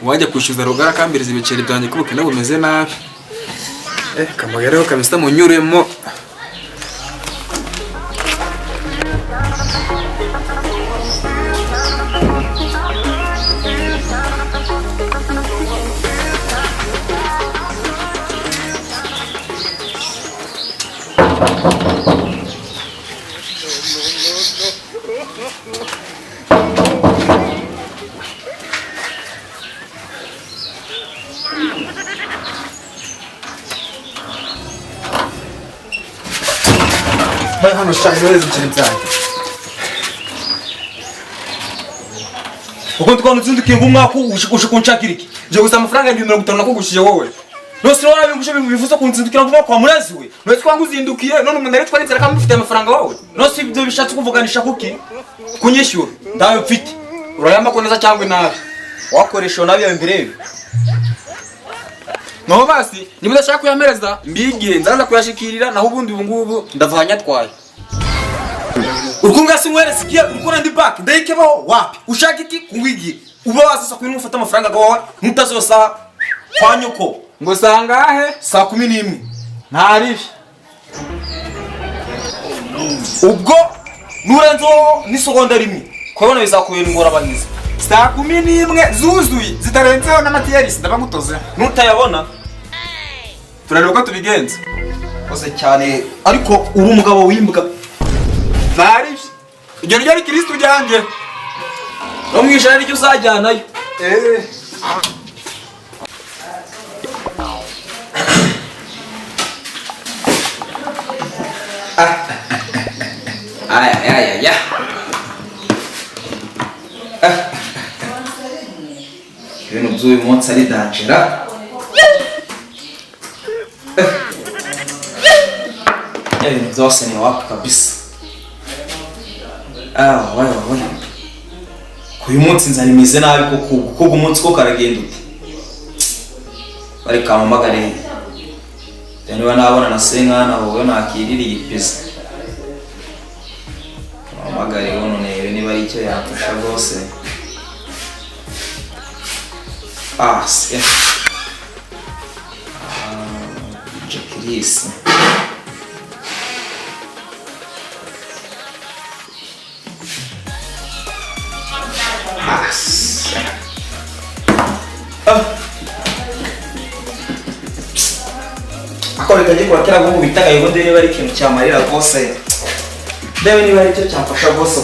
wajya kwishyuza rugara kambiriza ibiceri byanjye ko ubukene bumeze nabi. Kamagareho kabisa munyuremo. Hano shaka weze cyane. Uko twano tsindukiye ngumwako ushike kunshakira iki? Je gusa amafaranga 50 nakugushije wowe. No si wona bingushe bivuze kunzindukira ngumwako kwa murazi we. No twangu zindukiye none umuntu ari twarinzira kandi ufite amafaranga wowe. No si ibyo bishatse kuvuganisha kuki? Kunyishyura. Ndayo mfite. Urayamba ko neza cyangwa nabi. Wakoresha nabi yawe mbere. No basi, nimudashaka kuyamereza mbigihe nzaza kuyashikirira naho ubundi ubungubu ndavanya twaye. Urukunga simwere sikiye ukora ndi back ndayikebaho wapi ushaka iki kungwigi uba wasasa kwinu ufata amafaranga gawe mutazosa kwa nyuko ngo sangahe saa 11 ntaribi ubwo nurenzo ni seconda rimwe kwabona bizakubera ingora bahize saa 11 zuzuye zitarenzeho n'amatiyarisi ndabagutoze nutayabona turareba ko tubigenza bose cyane ariko uri umugabo wimbwa Nari ibyo ryari Kristo ryanjye no mwishara ryo uzajyanayo aya ibintu by'uyu munsi ari danjera ibintu byose ni wako kabisa wawe kuyu munsi nzari mize nabi kuko umunsi ko karagenda uti bari kamamagare niba nabona na senkana wowe nakirira igipesa kamamagare wono nebe niba ari icyo yafasha rwose Jacques akore kaje kwakira ngo bitaga yego ndene bari kintu cyamarira rwose ndebe niba ari cyo cyafasha rwose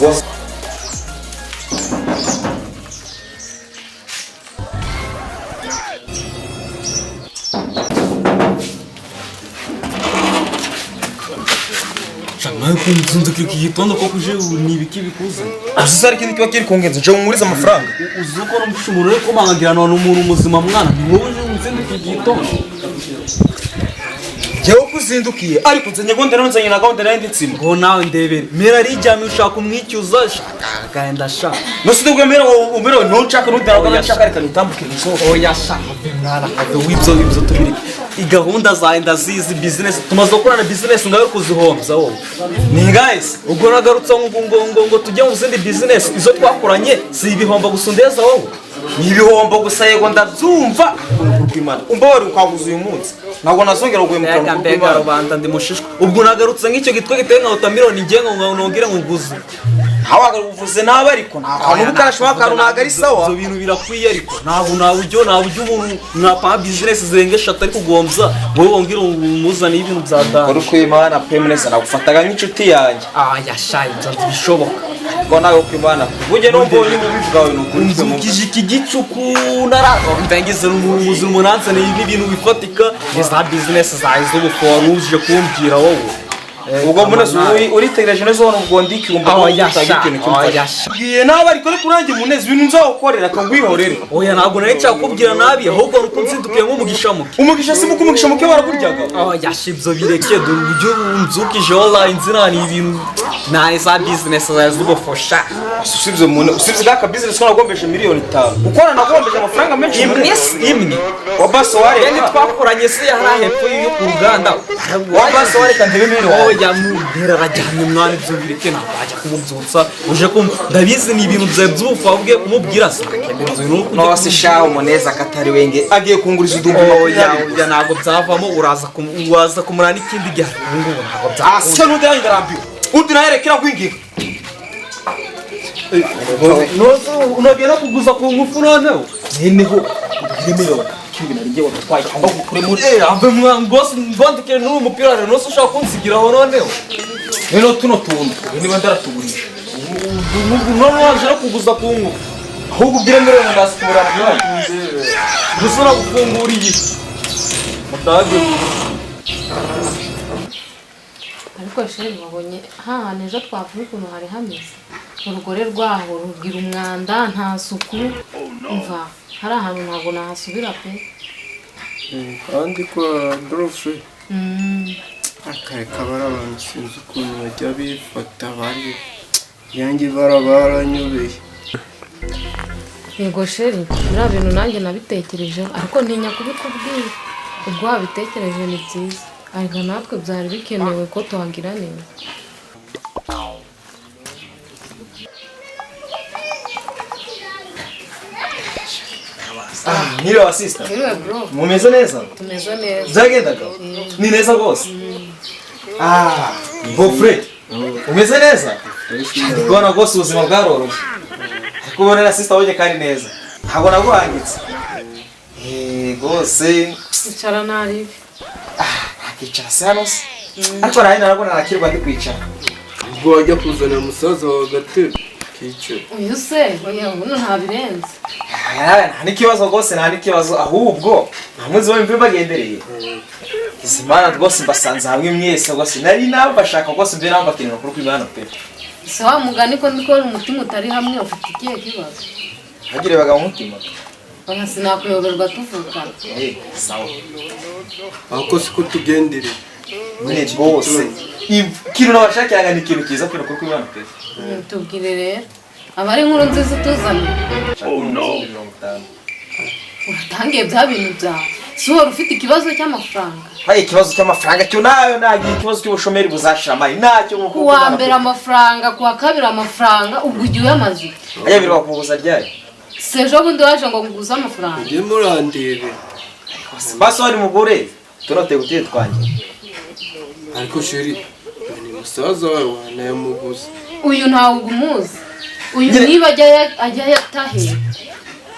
Chamaye kunzunze kiki gitondo ko kuje ni ibiki bikuze uzari kintu kiba kiri kungenza je muriza amafaranga uzuko no mushumuro ko mangagira no umuntu muzima mwana wowe unzende kiki gitondo jewe kuzindukiye ariko nzenye ngo ndero nzenye na gahunda nari nditsima ngo nawe ndebere mera rijyamye ushaka umwicyuza shaka gaenda sha no sidubwe mera umero no nshaka n'udaraga nshaka reka nitambukire isoko oya sha mwana ave wibyo tubiri igahunda zaenda zizi business tumaze gukorana business ngayo kuzihombza wowe ni guys ubwo nagarutse ngo tujye mu zindi business izo twakoranye si ibihomba gusundeza wowe ni ibihombo gusa yego ndabyumva kurwimana umba wari ukaguza uyu munsi ntabwo nazongera guhemukira mbega rubanda ndi mushishwa ubwo nagarutse nk'icyo gitwe giteye nka utamiliyoni ngenga ngo nongere nguguze ntawaga uvuze nabi ariko ntabwo ukarashwa kantu ntago ari sawa ibyo bintu birakwiye ariko ntabwo nabujyo umuntu napa business zirenga 3 ari kugombza wowe wongera umuzana ibintu byadana uri kwimana pemenesa nagufataga nk'inshuti yanjye yashaye byo bishoboka ngo nawe kwimana buje no mbonye mu bivugawe n'ukuri mukije iki gicuku narago mbengize n'umuzi umunanse n'ibintu bifatika za business zahize ubuforuje kumbwira wowe ubwo munesi uritegereje neza ubona ubwo ndikirumba aho yashagiye nawe ariko kurangira munezi ibintu nzagukorera akangwihorere oya ntabwo nari cyakubwira nabi ahubwo uko nzindukiye nk'umugisha muke umugisha si muko umugisha muke barakuryaga yashibyo bireke dore uburyo nzukije online nzira ni ibintu naye za business zawe z'ubufasha usibye umuntu usibye ka business ko nagombeje miliyoni 5 ukora nagombeje amafaranga menshi imwe wabaso ware yani twakoranye se yari hepfo yo ku ruganda wabaso ware kandi miliyoni yamubwira arajyanye umwana ibyo bireke ntabwo ajya kumubyutsa uje ndabizi ni ibintu byawe by'ubufa ubwe kumubwira se nose shaho umuneza katari wenge agiye kunguriza udumbu ya ntabwo byavamo uraza kumurana ikindi gihe ngo ntabwo byavamo se n'udanye ndarambiwe undi nayerekera kwingira unagenda kuguza ku ngufu noneho niho miliyoni kingi naringiye watwaye cyangwa kure muri ave mwangose ngondike n'uyu mupira rero nose ushaka kunsigira aho noneho rero tuno tuntu niba ndaratugurisha none waje no kuguza ku ngufu ahubwo ubwire miliyoni ndasikura nayo gusura gufungura iyi mudage ariko sheri wabonye hahana ejo twavuye ukuntu hari hameze urugore rwaho rugira umwanda nta suku umva hari ahantu ntabwo nahasubira pe kandi kwa Adolphe akareka bari abantu sinzi ukuntu bajya bifata bari yanjye baranyobeye yego sheri biriya bintu nanjye nabitekerejeho ariko ntinya kubikubwira ubwo wabitekereje ni byiza ariko natwe byari bikenewe ko tuhagira neza Niro assistant. Niriwe bro Mumeze neza? tumeze neza Byagendaga? Ni neza rwose. Bofred. Umeze neza? Ndikubona rwose ubuzima bwaroroshye. Kubona assistant woje kandi neza. Ntabwo naguhangitse. Rwose icara naribi akicara se hano se. Ariko nawe narabona nakirwa ndi kwicara. ubwo wajya kuzana umusaza wa gatebe kicara uyu se oya buno ntabirenze nta n'ikibazo rwose nta n'ikibazo ahubwo ntamuzi wowe mve bagendereye Izimana rwose mbasanze hamwe mwese rwose nari nabashaka rwose mbe nabakinira kuri kwimana pe se wa mugani ko ndikora umutima utari hamwe ufite ikihe kibazo hagire baga umutima bana sinakuyoberwa tuvukana sawa ako siko tugendereye mune rwose ikintu nabashakiraga ni ikintu kiza kuri kwimana pe tubwire rero abari inkuru nziza utuzaniye uratangiye bya bintu byawe si wari ufite ikibazo cy'amafaranga hayi ikibazo cy'amafaranga cyo nayo nagiye ikibazo cy'ubushomeri buzashira mari nacyo mu kuwa mbere amafaranga kuwa kabiri amafaranga ubwo ugiye uyamaze aya biri wakubuza ryari sejo bundi waje ngo nguze amafaranga ujye murandebe baso ari mugore turote guteye twanjye ariko sheri ni musaza wawe wanayamuguza uyu ntawe umuzi uyu niba ajya yatahe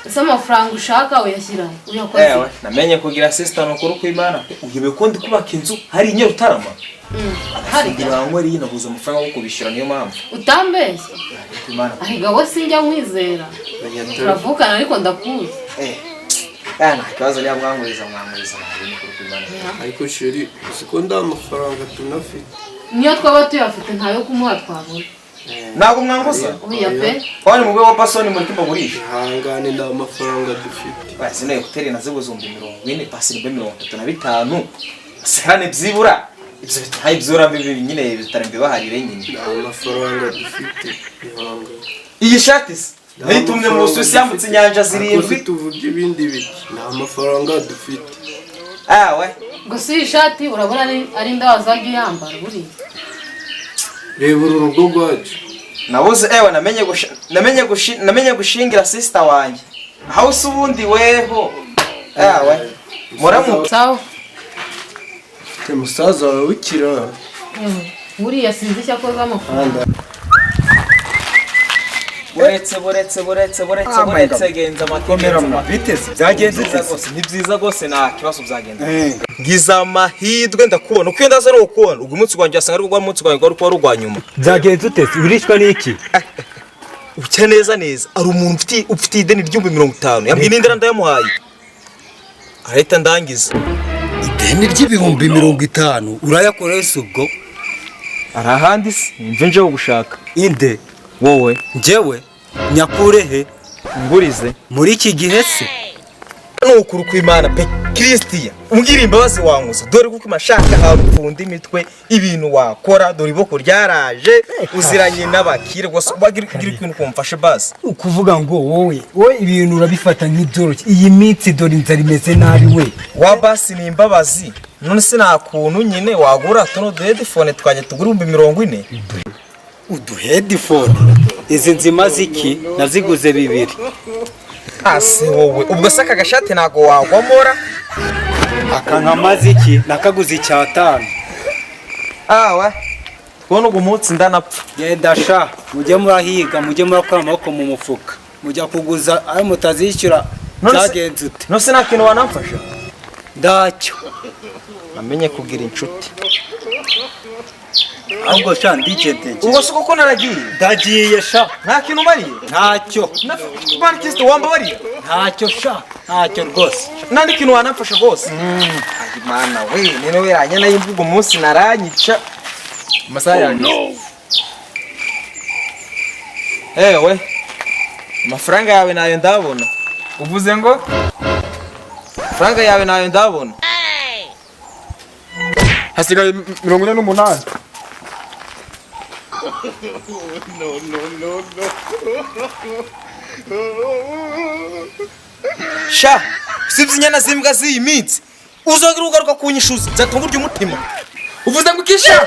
ese amafaranga ushaka uyashyira uyakoze namenye kugira assistant ukuru kwimana ugiye kundi kubaka inzu hari inyerutarama hari bangwe ari nabuza amafaranga yo kubishyura niyo mpamvu utambeshye kwimana ahiga we sinjya nkwizera turavukana ariko ndakuzi nta kibazo niba mwanguriza ntabwo kuri kwimana ariko sheri siko nda mafaranga tunafite niyo twaba tuyafite ntayo kumuha twabona ntabwo mwanguza oya pe wani mugwe wa pasoni muri kibagurisha hangane nda mafaranga dufite basi nayo hoteli nazibuzumbi 40 pasiri 35 sehane byibura ibyo bitaye byura bibi nyine bitarembe baharire nyine nda mafaranga dufite ihanga iyi shati nitumwe mu Suisse yambutse inyanja zirindwi tuvuga ibindi biki nta mafaranga dufite we ngo si ishati urabona ari ndawazajya yambara buri reba uru rugo rwacu nabuze namenye gushingira sister wanjye aho se ubundi weho muramu sawa te musaza wawe wikira buriya sinzi icyo akoze amafaranga buretse genza amakomera biteze byagenze rwose ni byiza rwose nta kibazo byagenda ngiza amahirwe ndakubona uko ndaza no kubona ubwo umunsi wanjye asanga ari umunsi wanjye wari rwa nyuma byagenze utese urishwa n'iki ucye neza ari umuntu ufite ideni ry'ibihumbi 50 yambwiye n'indera ndayamuhaye arahita ndangiza ideni ry'ibihumbi 50 urayakoresha ubwo arahandi se nje nje gushaka inde wowe njyewe nyakurehe ngurize muri iki gihe se n'ukuru kw'Imana pe Christian umbwira imbabazi wanguze dore kuko mashaka apfunda imitwe ibintu wakora dore iboko ryaraje uziranye n'abakire gusa bagira ikintu kumfashe basi ukuvuga ngo wowe ibintu urabifata nk'ibyoroshye iyi minsi dore inzara imeze nabi we wa basi ni imbabazi none se nta kuntu nyine wagura tuno headphone twajya tugura 40 udu headphone izi nzima ziki naziguze 2 ase wowe ubwo se aka gashati ntago wagwamora aka nkamaziki nakaguze 5 awa twone ugu munsi ndanapfa genda sha mujye murahiga mujye murakora amaboko mu mufuka mujya kuguza ayo mutazishyura byagenze ute none se nta kintu wanamfasha ndacyo amenye kugira inshuti ahubwo sha ndigendege ubwo se koko naragiye ndagiye sha nta kintu bariye ntacyo bari Kristo wamba bariye ntacyo sha ntacyo rwose nandi kintu wanamfasha rwose Imana we nene we yanyana y'imvugo umunsi naranyica amasaha yanjye we amafaranga yawe nayo ndabona uvuze ngo amafaranga yawe nayo ndabona hasigaye 48 sha sivye inyana zimbwa z'iyi minsi uzogira ugaruka kunyishuza nzatunga urya umutima uvuze ngo ikisha